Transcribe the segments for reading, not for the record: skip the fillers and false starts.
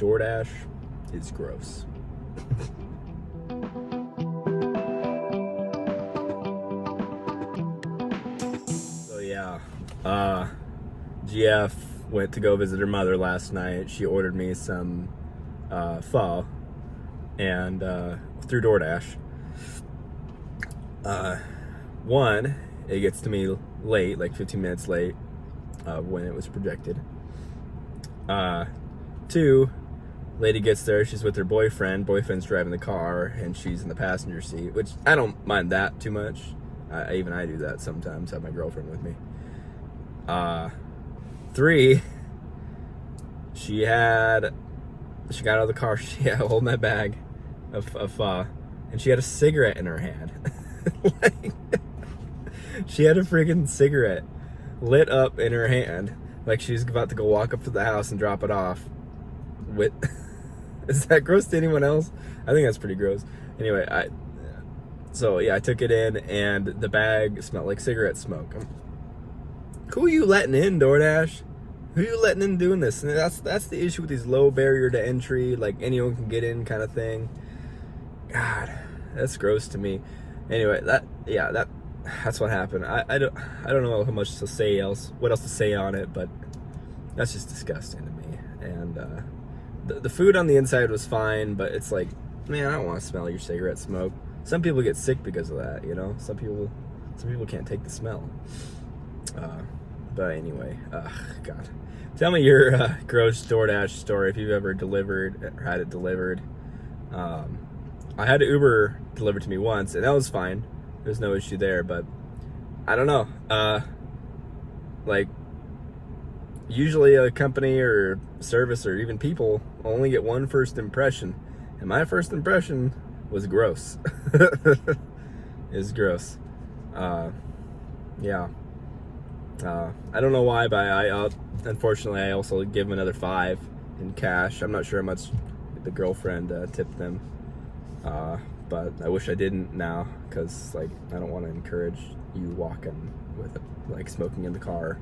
DoorDash is gross. So yeah, GF went to go visit her mother last night. She ordered me some pho and through DoorDash. One, it gets to me late, like 15 minutes late when it was projected. Two, lady gets there, she's with her boyfriend's driving the car, and she's in the passenger seat, which I don't mind that too much. Even I do that sometimes, have my girlfriend with me. Three, she got out of the car, she had holding that bag of pho, and she had a cigarette in her hand. Like, she had a freaking cigarette lit up in her hand, like she's about to go walk up to the house and drop it off. Is that gross to anyone else? I think that's pretty gross. Anyway, I took it in, and the bag smelled like cigarette smoke. Who are you letting in, DoorDash? Who are you letting in doing this? And that's the issue with these low barrier to entry, like anyone can get in kind of thing. God, that's gross to me. Anyway, that's what happened. I don't know how much to say what else to say on it, but that's just disgusting to me. And the food on the inside was fine, but it's like, man, I don't want to smell your cigarette smoke. Some people get sick because of that, you know. Some people can't take the smell. But anyway, God, tell me your gross DoorDash story if you've ever delivered or had it delivered. I had an Uber delivered to me once, and that was fine. There's no issue there, but I don't know. Like, usually a company or service or even people only get one first impression, and my first impression was gross. It was gross. Yeah. I don't know why, but unfortunately I also give them another $5 in cash. I'm not sure how much the girlfriend tipped them, but I wish I didn't now, because like I don't want to encourage you walking with like smoking in the car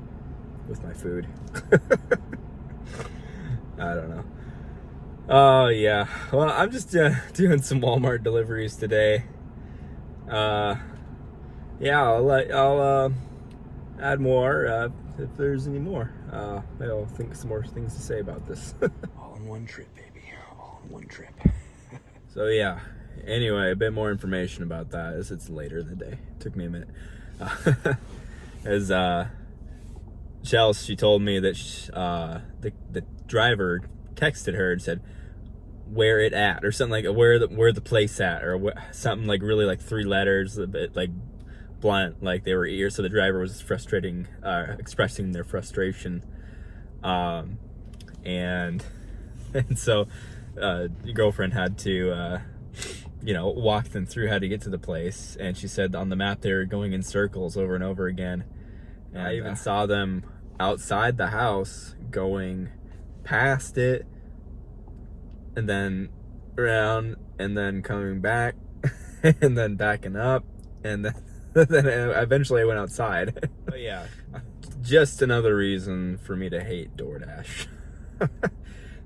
with my food. I don't know. Oh yeah, well, I'm just doing some Walmart deliveries today. Yeah, I'll add more if there's any more. Maybe I'll think some more things to say about this. All in one trip, baby. All in one trip. So yeah. Anyway, a bit more information about that as it's later in the day. Took me a minute. As Chelsea, she told me that the driver texted her and said, "Where it at?" or something like where the place at, or something like really like 3 letters, a bit like blunt, like they were ears. So the driver was expressing their frustration, and so your girlfriend had to walk them through how to get to the place. And she said on the map they were going in circles over and over again. And I even saw them outside the house going past it and then around and then coming back and then backing up, and then eventually I went outside. But yeah, just another reason for me to hate DoorDash.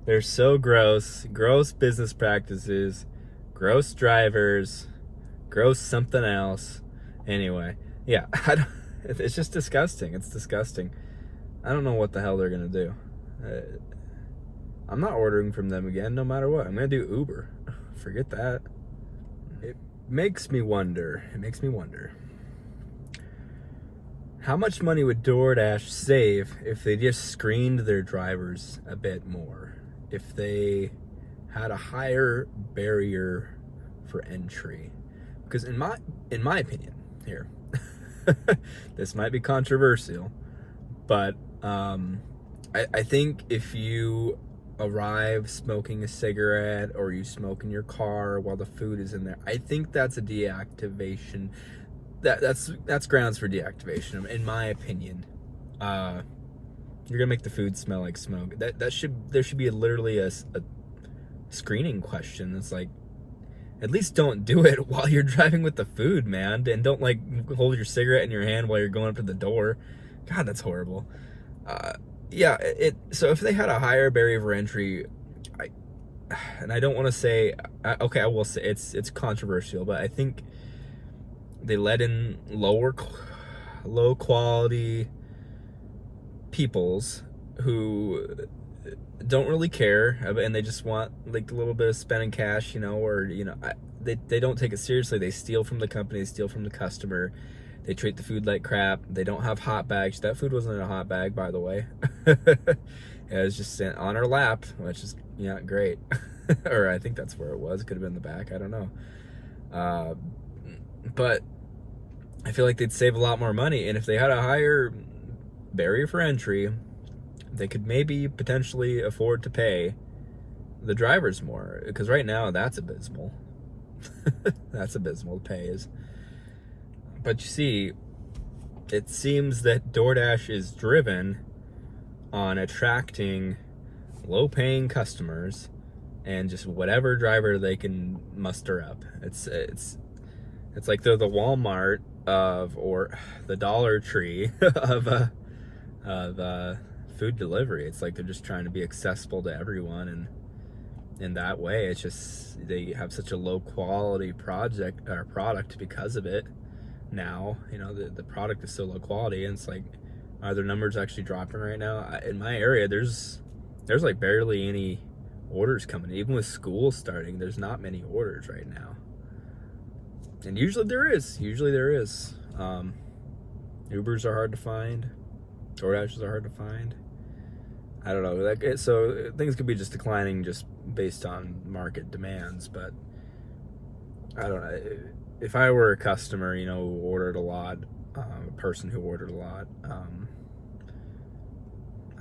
They're so gross business practices, gross drivers, gross something else. Anyway, yeah, it's just disgusting. It's disgusting. I don't know what the hell they're gonna do. I'm not ordering from them again, no matter what. I'm gonna do Uber. Forget that. It makes me wonder. How much money would DoorDash save if they just screened their drivers a bit more? If they had a higher barrier for entry? Because in my opinion, here, this might be controversial, but I think if you arrive smoking a cigarette or you smoke in your car while the food is in there, I think that's a deactivation. That's grounds for deactivation, in my opinion. You're gonna make the food smell like smoke. There should be literally a screening question that's like, at least don't do it while you're driving with the food, man, and don't like hold your cigarette in your hand while you're going up to the door. God, that's horrible. Yeah, so if they had a higher barrier for entry, and I don't want to say, okay, I will say it's controversial, but I think they let in low quality peoples who don't really care, and they just want like a little bit of spending cash, or they don't take it seriously. They steal from the company, they steal from the customer. They treat the food like crap. They don't have hot bags. That food wasn't in a hot bag, by the way. It was just sent on our lap, which is great. Or I think that's where it was. It could have been the back. I don't know. But I feel like they'd save a lot more money, and if they had a higher barrier for entry, they could maybe potentially afford to pay the drivers more. Because right now, that's abysmal. That's abysmal. The pay is. But you see, it seems that DoorDash is driven on attracting low-paying customers and just whatever driver they can muster up. It's like they're the Walmart or the Dollar Tree of food delivery. It's like they're just trying to be accessible to everyone, and in that way, it's just they have such a low quality product because of it. Now, the product is so low quality, and it's like, are their numbers actually dropping right now? In my area, there's like barely any orders coming. Even with school starting, there's not many orders right now. And usually there is. Ubers are hard to find. DoorDashes are hard to find. I don't know. So things could be just declining just based on market demands, but I don't know. If I were a customer, who ordered a lot, a person who ordered a lot, I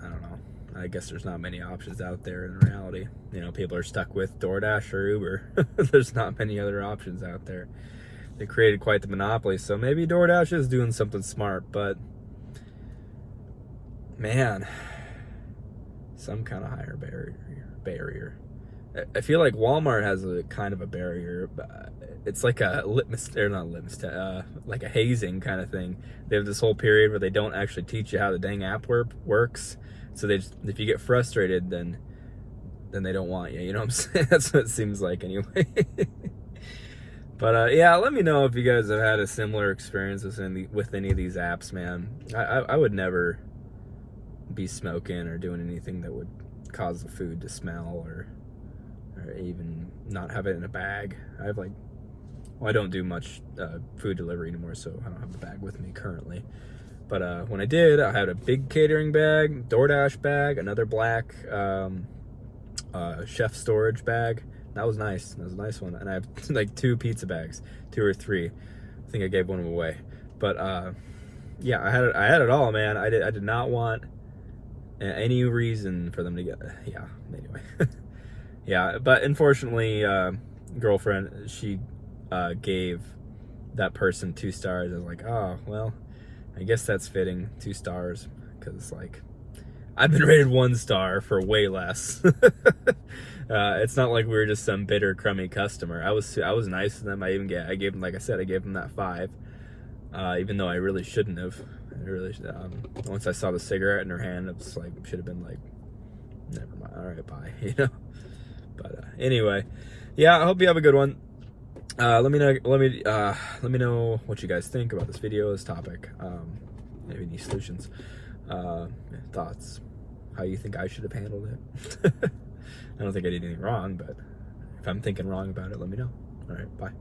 don't know. I guess there's not many options out there in reality. People are stuck with DoorDash or Uber. There's not many other options out there. They created quite the monopoly, so maybe DoorDash is doing something smart, but man, some kind of higher barrier. I feel like Walmart has a kind of a barrier. It's like a like a hazing kind of thing. They have this whole period where they don't actually teach you how the dang app works. So if you get frustrated, then they don't want you. You know what I'm saying? That's what it seems like anyway. But yeah, let me know if you guys have had a similar experience with any of these apps, man. I would never be smoking or doing anything that would cause the food to smell or even not have it in a bag. I don't do much food delivery anymore, so I don't have the bag with me currently. But when I did, I had a big catering bag, DoorDash bag, another black chef storage bag. That was nice. That was a nice one. And I have like 2 pizza bags, 2 or 3. I think I gave one away. But yeah, I had it all, man. I did not want any reason for them to get. Yeah. Anyway. Yeah, but unfortunately, girlfriend, she gave that person 2 stars. I was like, oh, well, I guess that's fitting, 2 stars, because like I've been rated 1 star for way less. It's not like we were just some bitter, crummy customer. I was nice to them. I gave them, like I said, I gave them that 5, even though I really shouldn't have. Once I saw the cigarette in her hand, it was like, should have been like, never mind. All right, bye. But anyway, yeah, I hope you have a good one. Let me know what you guys think about this video, this topic. Maybe any solutions, thoughts, how you think I should have handled it. I don't think I did anything wrong, but if I'm thinking wrong about it, let me know. All right, bye.